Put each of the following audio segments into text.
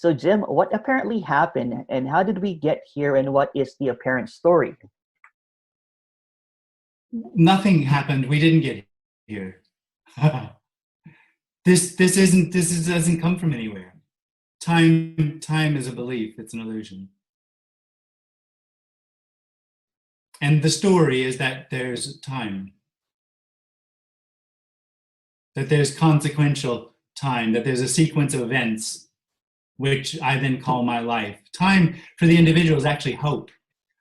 So, Jim, what apparently happened and how did we get here and what is the apparent story? Nothing happened. We didn't get here. This doesn't come from anywhere. Time is a belief. It's an illusion. And the story is that there's time, that there's consequential time, that there's a sequence of events, which I then call my life. Time for the individual is actually hope.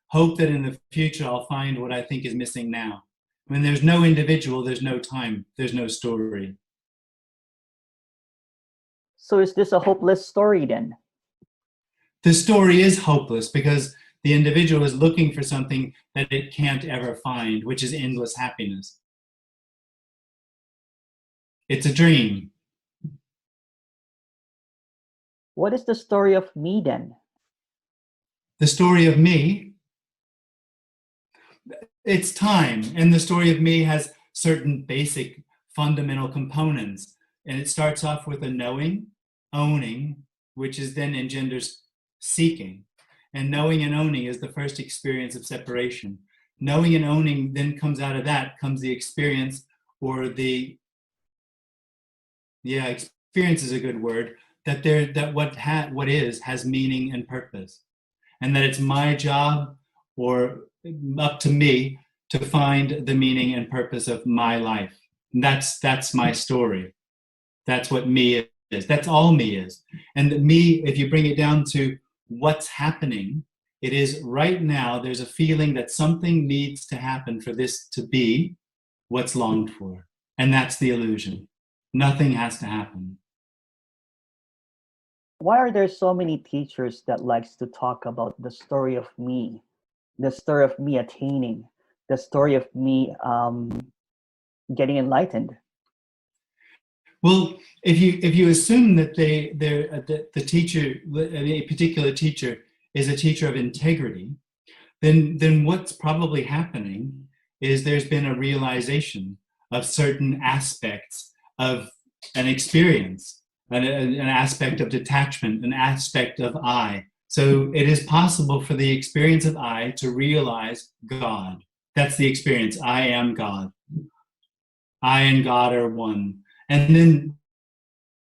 Hope that in the future I'll find what I think is missing now. When there's no individual, there's no time, there's no story. So, is this a hopeless story then? The story is hopeless because the individual is looking for something that it can't ever find, which is endless happiness. It's a dream. What is the story of me then? The story of me, it's time. And the story of me has certain basic fundamental components. And it starts off with a knowing, owning, which is then engenders seeking. And knowing and owning is the first experience of separation. Knowing and owning then comes out of that, comes the experience or the, experience is a good word, that what is has meaning and purpose. And that it's my job or up to me to find the meaning and purpose of my life. And that's my story. That's what me is. That's all me is. And the me, if you bring it down to what's happening, it is right now there's a feeling that something needs to happen for this to be what's longed for. And that's the illusion. Nothing has to happen. Why are there so many teachers that likes to talk about the story of me, the story of me attaining, the story of me getting enlightened? Well, if you assume that the teacher, a particular teacher, is a teacher of integrity, then what's probably happening is there's been a realization of certain aspects of an experience, an aspect of detachment, an aspect of I. So it is possible for the experience of I to realize God. That's the experience. I am God. I and God are one. And then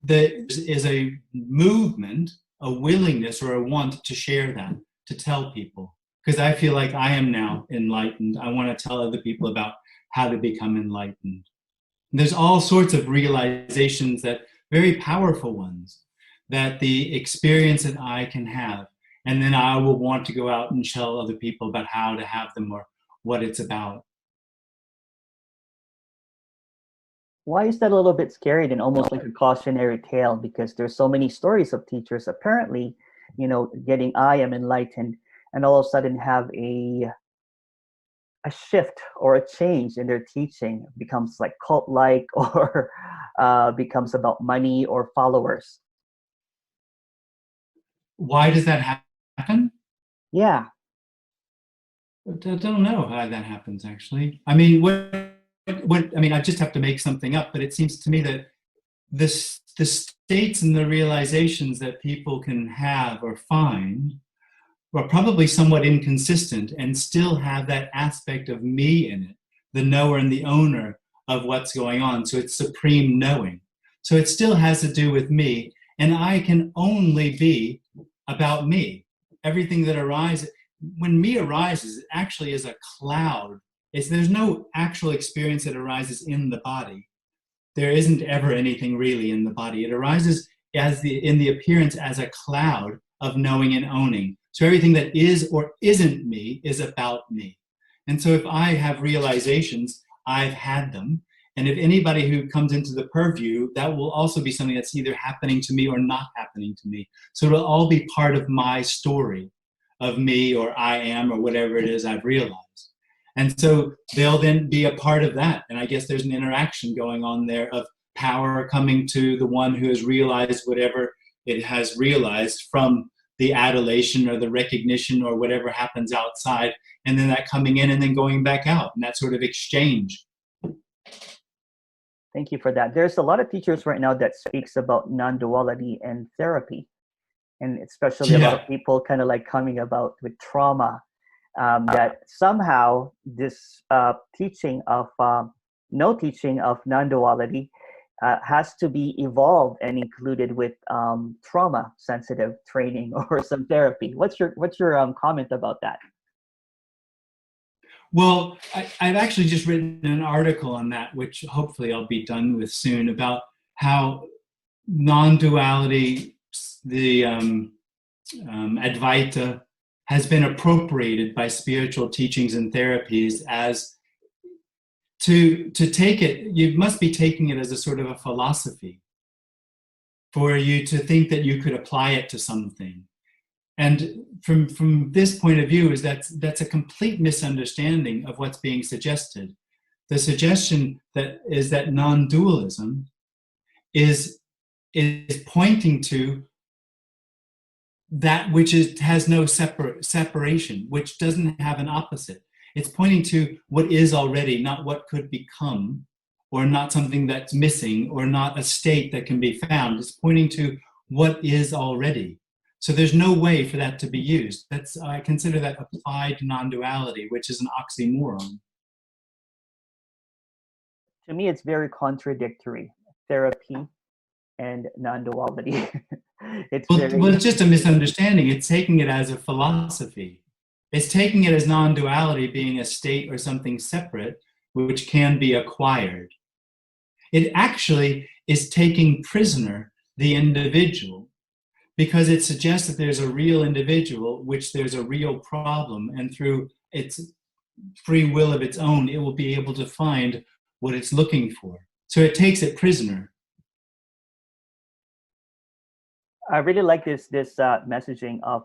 there is a movement, a willingness or a want to share that, to tell people. Because I feel like I am now enlightened. I want to tell other people about how to become enlightened. And there's all sorts of realizations, that very powerful ones, that the experience that I can have. And then I will want to go out and tell other people about how to have them or what it's about. Why is that a little bit scary and almost like a cautionary tale? Because there's so many stories of teachers apparently, getting I am enlightened and all of a sudden have a shift or a change in their teaching, becomes like cult-like or becomes about money or followers. Why does that happen? Yeah. I don't know how that happens, actually. I mean, I just have to make something up, but it seems to me that the states and the realizations that people can have or find are probably somewhat inconsistent and still have that aspect of me in it, the knower and the owner of what's going on. So it's supreme knowing. So it still has to do with me, and I can only be about me. Everything that arises, when me arises, it actually is a cloud. There's no actual experience that arises in the body. There isn't ever anything really in the body. It arises in the appearance as a cloud of knowing and owning. So everything that is or isn't me is about me. And so if I have realizations, I've had them. And if anybody who comes into the purview, that will also be something that's either happening to me or not happening to me. So it'll all be part of my story of me or I am or whatever it is I've realized. And so they'll then be a part of that. And I guess there's an interaction going on there of power coming to the one who has realized whatever it has realized from the adulation or the recognition or whatever happens outside, and then that coming in and then going back out, and that sort of exchange. Thank you for that. There's a lot of teachers right now that speaks about non-duality and therapy. and especially a lot of Yeah. people kind of like coming about with trauma, that somehow this teaching of no teaching of non-duality has to be evolved and included with trauma sensitive training or some therapy. What's your comment about that? Well, I've actually just written an article on that, which hopefully I'll be done with soon, about how non-duality, the Advaita, has been appropriated by spiritual teachings and therapies as to take it. You must be taking it as a sort of a philosophy for you to think that you could apply it to something. And from this point of view, is that's a complete misunderstanding of what's being suggested. The suggestion that is that non-dualism is pointing to that which has no separation, which doesn't have an opposite. It's pointing to what is already, not what could become, or not something that's missing, or not a state that can be found. It's pointing to what is already. So there's no way for that to be used. I consider that applied non-duality, which is an oxymoron. To me, it's very contradictory. Therapy and non-duality. It's Well, very it's just a misunderstanding. It's taking it as a philosophy. It's taking it as non-duality being a state or something separate, which can be acquired. It actually is taking prisoner the individual, because it suggests that there's a real individual, which there's a real problem, and through its free will of its own, it will be able to find what it's looking for. So it takes it prisoner. I really like this messaging of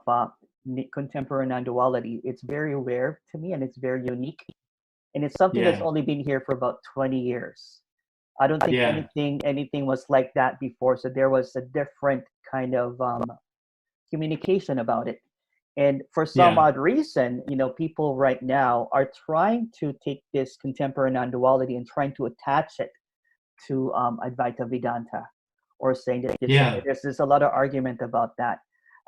contemporary non-duality. It's very rare to me, and it's very unique, and it's something that's Yeah, only been here for about 20 years. I don't think yeah, anything was like that before. So there was a different kind of communication about it. And for some yeah, odd reason, people right now are trying to take this contemporary non-duality and trying to attach it to Advaita Vedanta, or saying that yeah, there's a lot of argument about that.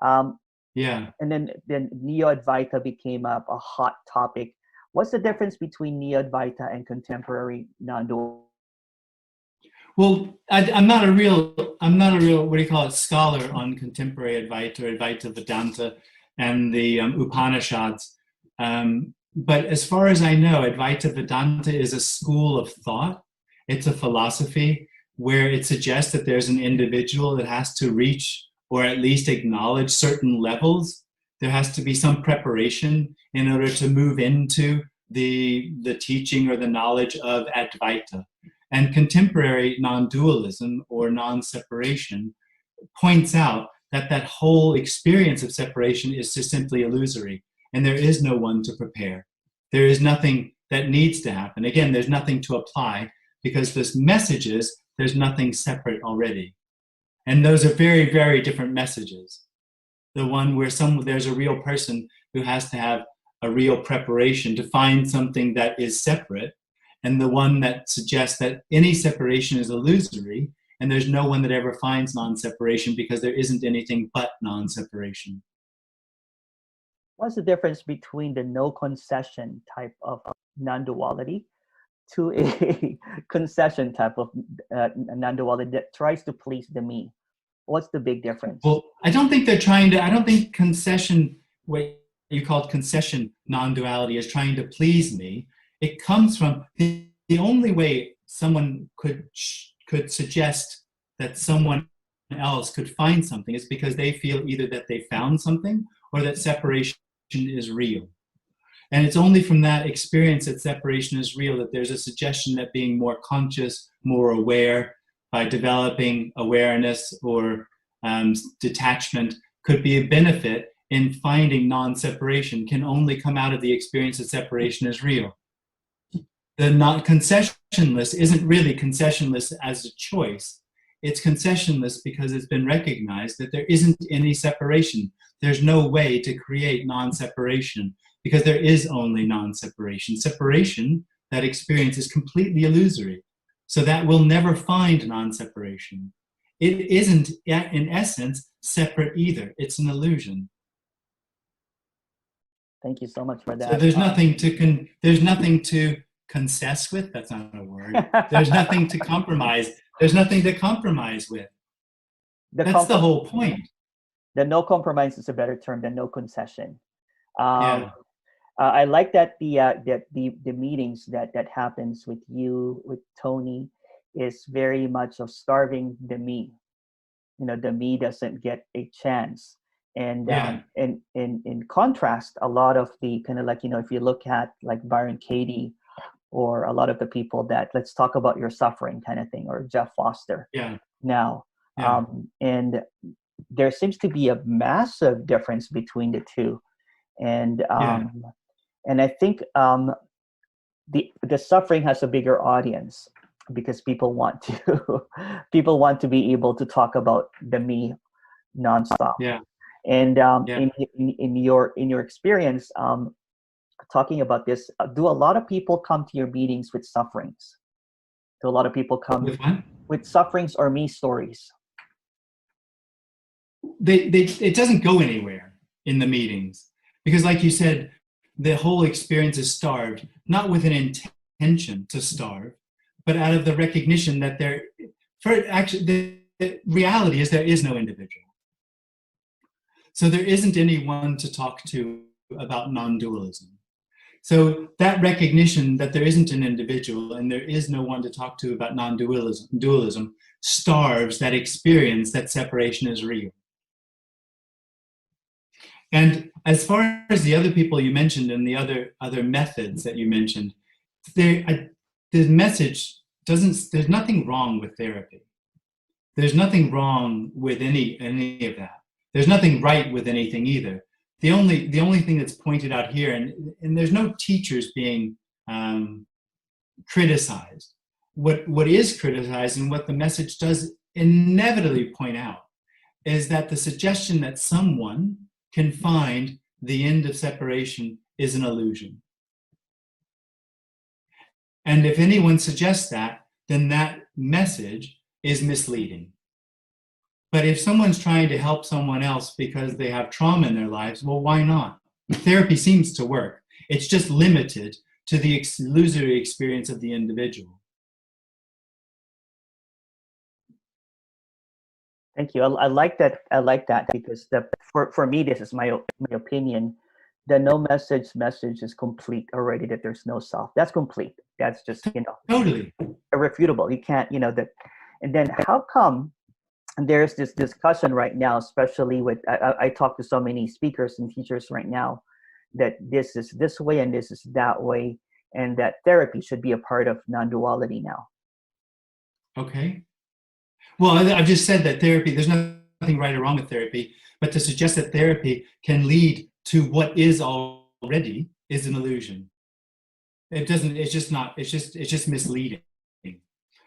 Um, yeah. and then Neo Advaita became a hot topic. What's the difference between Neo Advaita and contemporary non-duality? Well, I'm not a real, what do you call it, scholar on contemporary Advaita or Advaita Vedanta and the Upanishads. But as far as I know, Advaita Vedanta is a school of thought. It's a philosophy where it suggests that there's an individual that has to reach or at least acknowledge certain levels. There has to be some preparation in order to move into the teaching or the knowledge of Advaita. And contemporary non-dualism or non-separation points out that that whole experience of separation is just simply illusory, and there is no one to prepare. There is nothing that needs to happen. Again, there's nothing to apply, because this message is there's nothing separate already. And those are very, very different messages. The one where there's a real person who has to have a real preparation to find something that is separate, and the one that suggests that any separation is illusory, and there's no one that ever finds non-separation because there isn't anything but non-separation. What's the difference between the no concession type of non-duality to a concession type of non-duality that tries to please the me? What's the big difference? Well, I don't think concession, what you called concession non-duality, is trying to please me. It comes from the only way someone could suggest that someone else could find something is because they feel either that they found something or that separation is real. And it's only from that experience that separation is real that there's a suggestion that being more conscious, more aware, by developing awareness or detachment could be a benefit in finding non-separation, can only come out of the experience that separation is real. The not concessionless isn't really concessionless as a choice. It's concessionless because it's been recognized that there isn't any separation. There's no way to create non-separation because there is only non-separation. Separation, that experience, is completely illusory. So that will never find non-separation. it isn't in essence separate either. It's an illusion. Thank you so much for So that. there's nothing to concess with. That's not a word. There's nothing to compromise. There's nothing to compromise with. That's the whole point. The no compromise is a better term than no concession. Yeah. I like that the meetings that happens with you, with Tony, is very much of starving the me. The me doesn't get a chance. And in contrast, a lot of the kind of like, if you look at like Byron Katie, or a lot of the people that, let's talk about your suffering kind of thing, or Jeff Foster. Yeah. Now, Yeah. and there seems to be a massive difference between the two. And and I think the suffering has a bigger audience because people want to be able to talk about the me nonstop. Yeah. And in your experience, talking about this, do a lot of people come to your meetings with sufferings? Do a lot of people come with sufferings or me stories? It doesn't go anywhere in the meetings because, like you said, the whole experience is starved, not with an intention to starve, but out of the recognition that the reality is there is no individual. So there isn't anyone to talk to about non-dualism. So that recognition that there isn't an individual and there is no one to talk to about non-dualism starves that experience that separation is real. And as far as the other people you mentioned and the other methods that you mentioned, the message there's nothing wrong with therapy. There's nothing wrong with any of that. There's nothing right with anything either. The only thing that's pointed out here, and there's no teachers being criticized. What is criticized and what the message does inevitably point out is that the suggestion that someone can find the end of separation is an illusion. And if anyone suggests that, then that message is misleading. But if someone's trying to help someone else because they have trauma in their lives, well, why not? Therapy seems to work. It's just limited to the illusory experience of the individual. Thank you. I like that. I like that because for me, this is my opinion. The no message is complete already. That there's no self. That's complete. That's just totally irrefutable. You can't that. And then how come there's this discussion right now, especially with I talk to so many speakers and teachers right now, that this is this way and this is that way, and that therapy should be a part of non-duality now. Okay. Well, I've just said that therapy, there's nothing right or wrong with therapy, but to suggest that therapy can lead to what is already is an illusion. It doesn't, it's just misleading.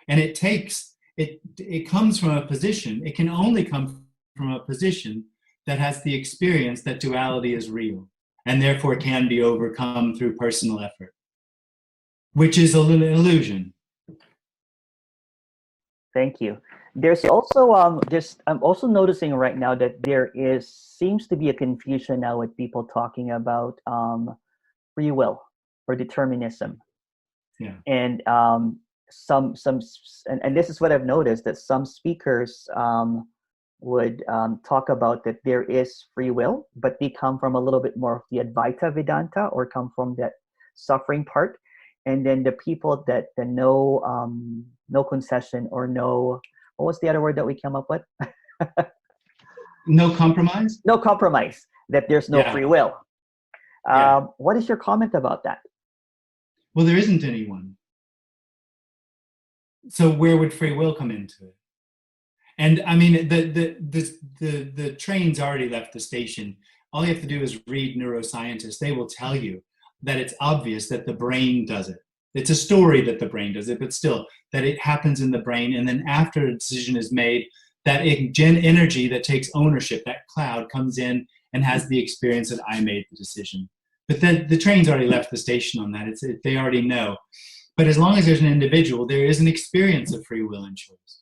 And it comes from a position, it can only come from a position that has the experience that duality is real and therefore can be overcome through personal effort, which is an illusion. Thank you. There's also I'm also noticing right now that there seems to be a confusion now with people talking about free will or determinism. Yeah. And some and this is what I've noticed, that some speakers would talk about that there is free will, but they come from a little bit more of the Advaita Vedanta or come from that suffering part. And then the people that the no concession or no, what was the other word that we came up with? No compromise? No compromise, that there's no free will. What is your comment about that? Well, there isn't anyone. So where would free will come into it? And I mean, the train's already left the station. All you have to do is read neuroscientists. They will tell you that it's obvious that the brain does it. It's a story that the brain does it, but still, that it happens in the brain. And then after a decision is made, that energy that takes ownership, that cloud comes in and has the experience that I made the decision. But then the train's already left the station on that. They already know. But as long as there's an individual, there is an experience of free will and choice.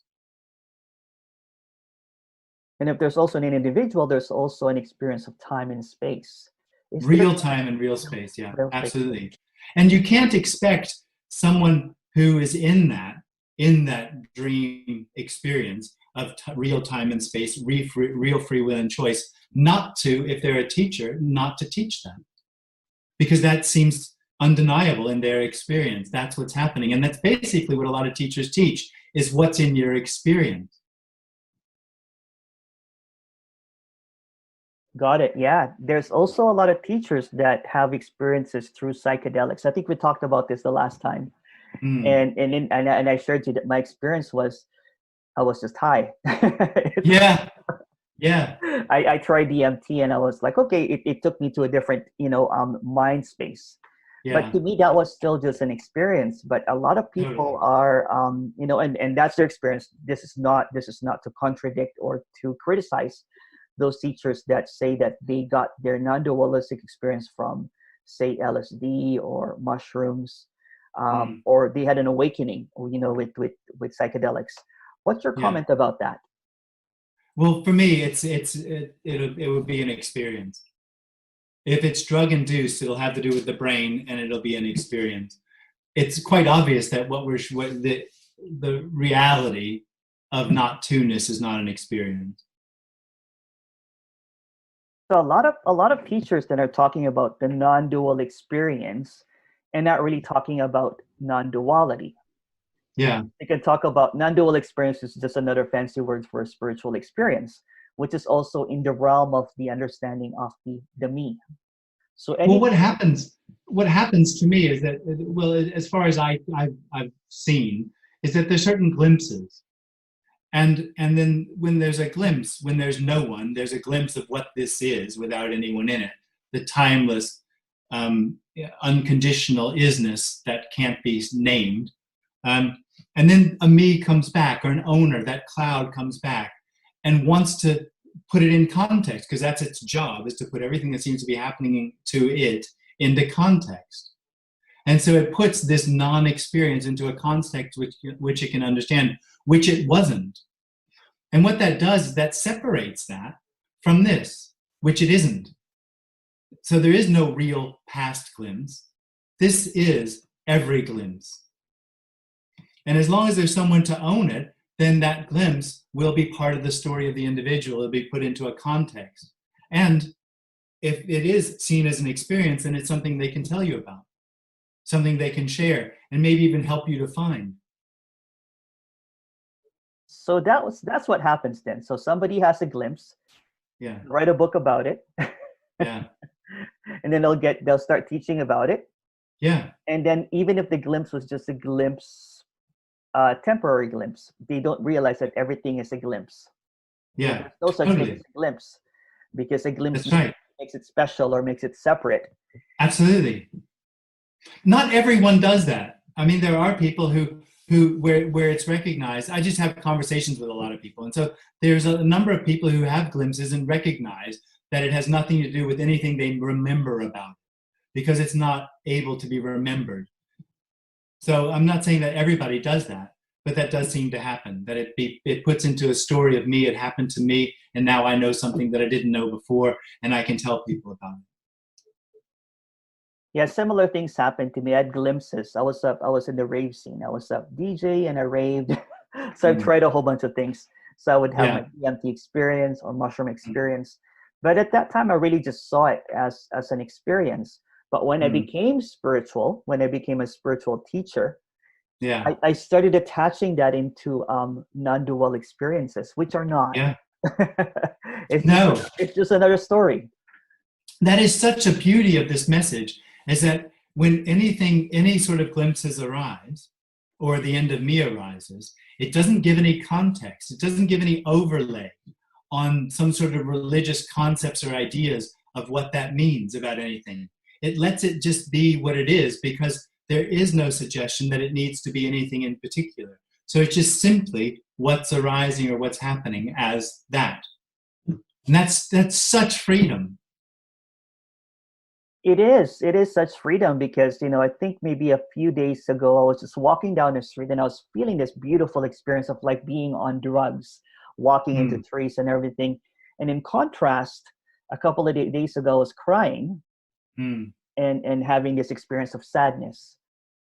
And if there's also an individual, there's also an experience of time and space. Real time and real space, yeah, Real space. absolutely. And you can't expect someone who is in that dream experience of real time and space, real free will and choice, not to, if they're a teacher, not to teach them. Because that seems undeniable in their experience. That's what's happening. And that's basically what a lot of teachers teach, is what's in your experience. Got it. Yeah. There's also a lot of teachers that have experiences through psychedelics. I think we talked about this the last time. And I shared you that my experience was I was just high. Yeah. Yeah. I tried DMT and I was like, okay, it took me to a different, mind space. Yeah. But to me, that was still just an experience. But a lot of people are, and that's their experience. This is not to contradict or to criticize those teachers that say that they got their non-dualistic experience from, say, LSD or mushrooms, or they had an awakening, with psychedelics. What's your comment about that? Well, for me, it would be an experience. If it's drug induced, it'll have to do with the brain, and it'll be an experience. It's quite obvious that the reality of not two-ness is not an experience. So a lot of teachers that are talking about the non-dual experience and not really talking about non-duality. Yeah. You can talk about non-dual experience is just another fancy word for a spiritual experience, which is also in the realm of the understanding of the me. So what happens to me is that, well, as far as I've seen, is that there's certain glimpses. And then when there's a glimpse, when there's no one, there's a glimpse of what this is without anyone in it. The timeless, unconditional isness that can't be named. And then a me comes back, or an owner, that cloud comes back and wants to put it in context, because that's its job, is to put everything that seems to be happening to it into context. And so it puts this non-experience into a context which it can understand, which it wasn't. And what that does is that separates that from this, which it isn't. So there is no real past glimpse. This is every glimpse. And as long as there's someone to own it, then that glimpse will be part of the story of the individual. It'll be put into a context. And if it is seen as an experience, then it's something they can tell you about, something they can share, and maybe even help you to find. So that's what happens then. So somebody has a glimpse, write a book about it, and then they'll start teaching about it. Yeah. And then even if the glimpse was just a glimpse, temporary glimpse, they don't realize that everything is a glimpse. Yeah. There's no such thing as a glimpse, because a glimpse makes it special or makes it separate. Absolutely. Not everyone does that. I mean, there are people where it's recognized. I just have conversations with a lot of people. And so there's a number of people who have glimpses and recognize that it has nothing to do with anything they remember about, because it's not able to be remembered. So I'm not saying that everybody does that, but that does seem to happen, that it puts into a story of me, it happened to me, and now I know something that I didn't know before, and I can tell people about it. Yeah, similar things happened to me. I had glimpses. I was in the rave scene. I was a DJ and I raved. So I've tried a whole bunch of things. So I would have my DMT experience or mushroom experience. But at that time, I really just saw it as an experience. But when I became spiritual, when I became a spiritual teacher, I started attaching that into non-dual experiences, which are not. Yeah. It's just another story. That is such a beauty of this message, is that when any sort of glimpses arise, or the end of me arises, it doesn't give any context. It doesn't give any overlay on some sort of religious concepts or ideas of what that means about anything. It lets it just be what it is, because there is no suggestion that it needs to be anything in particular. So it's just simply what's arising or what's happening as that. And that's such freedom. It is such freedom, because, I think maybe a few days ago, I was just walking down the street and I was feeling this beautiful experience of like being on drugs, walking into trees and everything. And in contrast, a couple of days ago, I was crying and having this experience of sadness.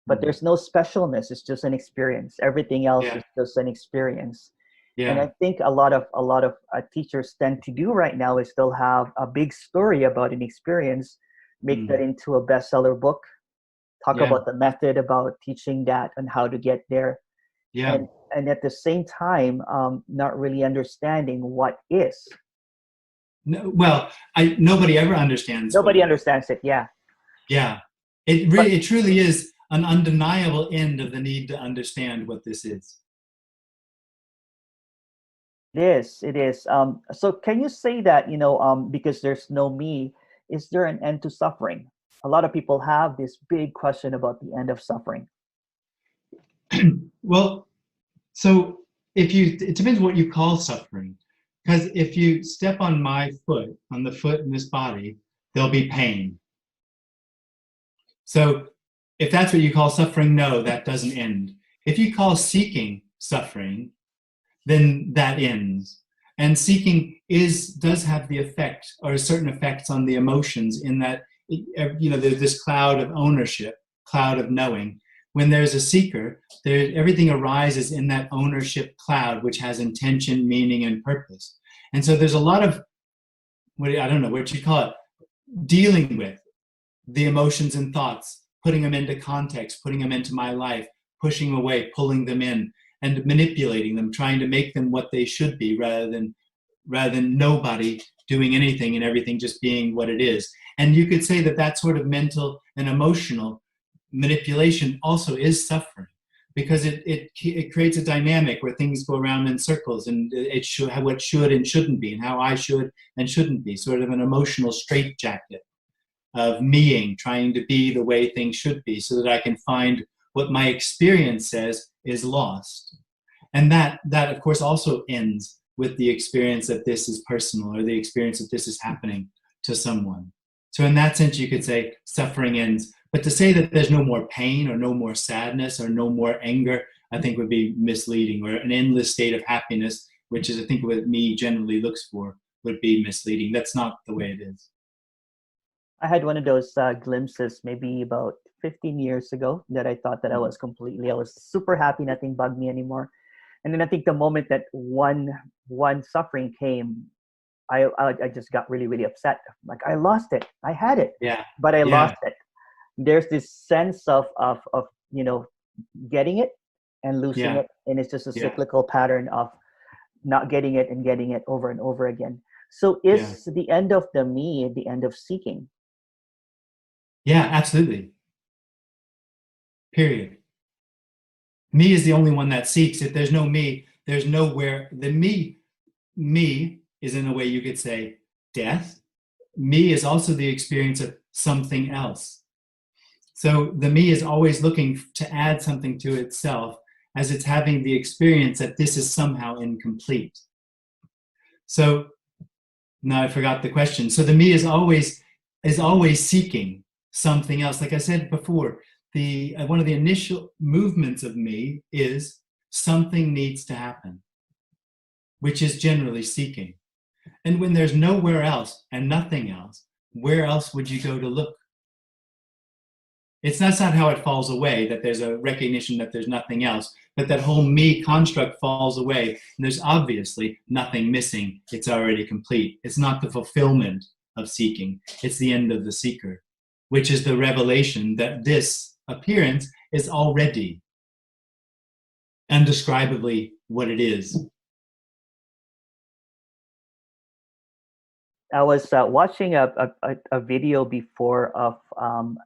But there's no specialness. It's just an experience. Everything else is just an experience. And I think a lot of teachers tend to do right now is they'll have a big story about an experience, make that into a bestseller book, talk about the method, about teaching that and how to get there. And at the same time, not really understanding what is. No, well, nobody ever understands. Nobody understands it. Yeah. Yeah. It truly is an undeniable end of the need to understand what this is. It is. So can you say that, because there's no me, is there an end to suffering? A lot of people have this big question about the end of suffering. Well, so it depends what you call suffering. Because if you step on my foot, on the foot in this body, there'll be pain. So if that's what you call suffering, no, that doesn't end. If you call seeking suffering, then that ends. And seeking does have the effect, or certain effects on the emotions, in that, there's this cloud of ownership, cloud of knowing. When there's a seeker, everything arises in that ownership cloud, which has intention, meaning, and purpose. And so there's a lot of, I don't know what you call it, dealing with the emotions and thoughts, putting them into context, putting them into my life, pushing away, pulling them in, and manipulating them, trying to make them what they should be, rather than nobody doing anything and everything just being what it is. And you could say that sort of mental and emotional manipulation also is suffering, because it creates a dynamic where things go around in circles, and what should and shouldn't be, and how I should and shouldn't be, sort of an emotional straitjacket of meing, trying to be the way things should be, so that I can find what my experience says is lost. And that of course also ends with the experience that this is personal, or the experience that this is happening to someone. So in that sense, you could say suffering ends. But to say that there's no more pain, or no more sadness, or no more anger, I think would be misleading. Or an endless state of happiness, which is I think what me generally looks for, would be misleading. That's not the way it is. I had one of those glimpses maybe about 15 years ago that I thought that I was super happy, nothing bugged me anymore. And then I think the moment that one suffering came, I just got really, really upset. Like, I lost it. I had it, but I lost it. There's this sense of getting it and losing it, and it's just a cyclical pattern of not getting it and getting it over and over again. So is the end of the me the end of seeking? Yeah, absolutely. Period. Me is the only one that seeks. If there's no me, there's nowhere. The me is, in a way you could say, death. Me is also the experience of something else. So the me is always looking to add something to itself, as it's having the experience that this is somehow incomplete. So now I forgot the question. So the me is always seeking something else. Like I said before, one of the initial movements of me is something needs to happen, which is generally seeking. And when there's nowhere else and nothing else, where else would you go to look? That's not how it falls away, that there's a recognition that there's nothing else, but that whole me construct falls away, and there's obviously nothing missing. It's already complete. It's not the fulfillment of seeking. It's the end of the seeker, which is the revelation that this appearance is already indescribably what it is. I was watching a video before of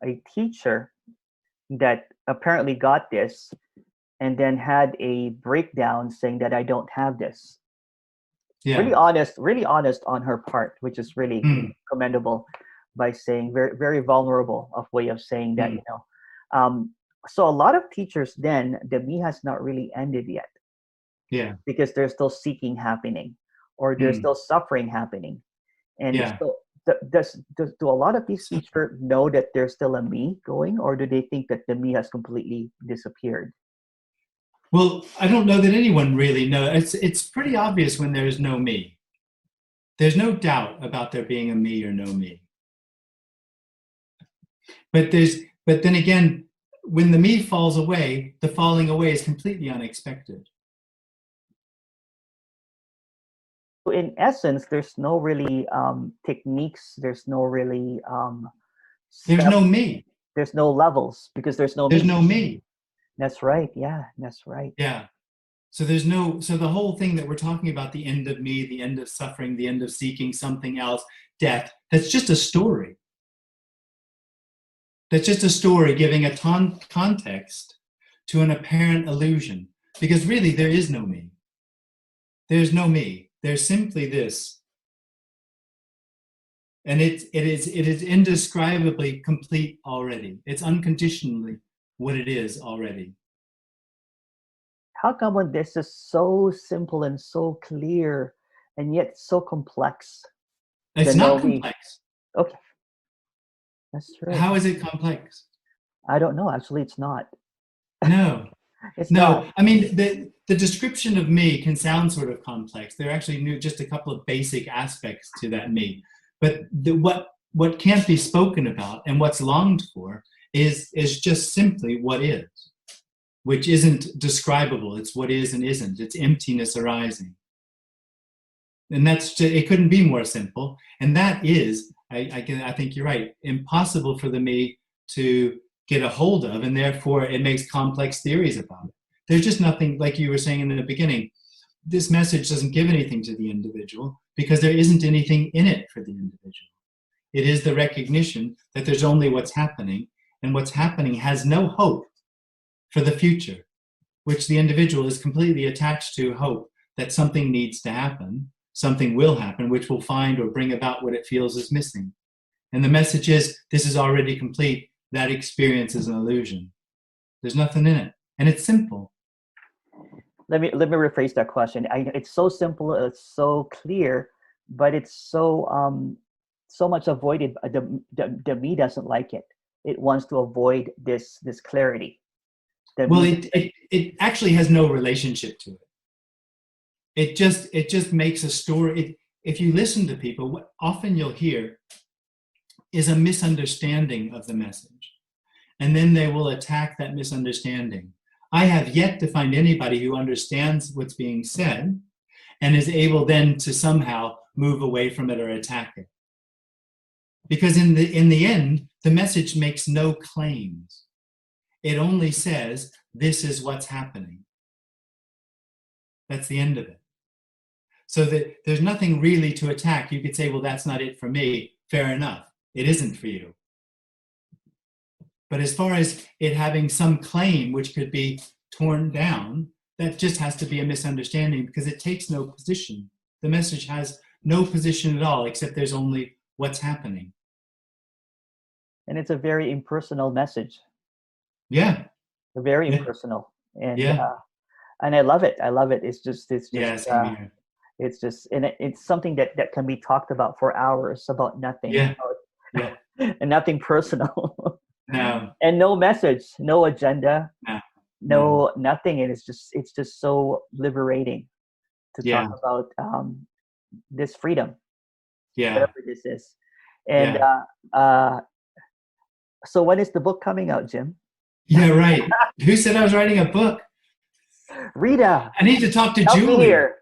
a teacher that apparently got this and then had a breakdown saying that I don't have this. Yeah. Really honest on her part, which is really commendable, by saying very, very vulnerable of way of saying that, so a lot of teachers then, the me has not really ended yet. Yeah. Because there's still seeking happening, or there's still suffering happening. And so do a lot of these teachers know that there's still a me going, or do they think that the me has completely disappeared? Well, I don't know that anyone really knows. It's pretty obvious when there is no me. There's no doubt about there being a me or no me. But then again, when the me falls away, the falling away is completely unexpected. In essence, there's no really techniques. There's no really There's no me. there's no levels because there's no There's me. no me. That's right. Yeah, that's right. Yeah. So the whole thing that we're talking about, the end of me, the end of suffering, the end of seeking something else, death, that's just a story. That's just a story giving a context to an apparent illusion. Because really, there is no me. There's no me. There's simply this. And it is indescribably complete already. It's unconditionally what it is already. How come when this is so simple and so clear and yet so complex? It's not complex. Okay. That's true. How is it complex? I don't know. Actually, it's not. No. It's No. not. I mean, the description of me can sound sort of complex. There are actually just a couple of basic aspects to that me. But what can't be spoken about and what's longed for is just simply what is, which isn't describable. It's what is and isn't. It's emptiness arising. And it couldn't be more simple. And that is, I think you're right, impossible for the me to get a hold of, and therefore it makes complex theories about it. There's just nothing, like you were saying in the beginning, this message doesn't give anything to the individual because there isn't anything in it for the individual. It is the recognition that there's only what's happening, and what's happening has no hope for the future, which the individual is completely attached to hope that something needs to happen, something will happen, which will find or bring about what it feels is missing. And the message is, this is already complete. That experience is an illusion. There's nothing in it. And it's simple. Let me rephrase that question. It's so simple, it's so clear, but it's so much avoided. The me doesn't like it. It wants to avoid this clarity. It actually has no relationship to it. It just makes a story. If you listen to people, what often you'll hear is a misunderstanding of the message. And then they will attack that misunderstanding. I have yet to find anybody who understands what's being said and is able then to somehow move away from it or attack it. Because in the end, the message makes no claims. It only says, this is what's happening. That's the end of it. So that there's nothing really to attack. You could say, well, that's not it for me. Fair enough. It isn't for you. But as far as it having some claim which could be torn down, that just has to be a misunderstanding because it takes no position. The message has no position at all, except there's only what's happening. And it's a very impersonal message. Yeah. Very impersonal. And yeah. And I love it. It's just and it's something that can be talked about for hours about nothing. Yeah. And nothing personal. No. And no message, no agenda, no nothing. And it's just so liberating to talk about this freedom. Yeah. Whatever this is. And so when is the book coming out, Jim? Yeah, right. Who said I was writing a book? Rita. I need to talk to Help Julie. me here.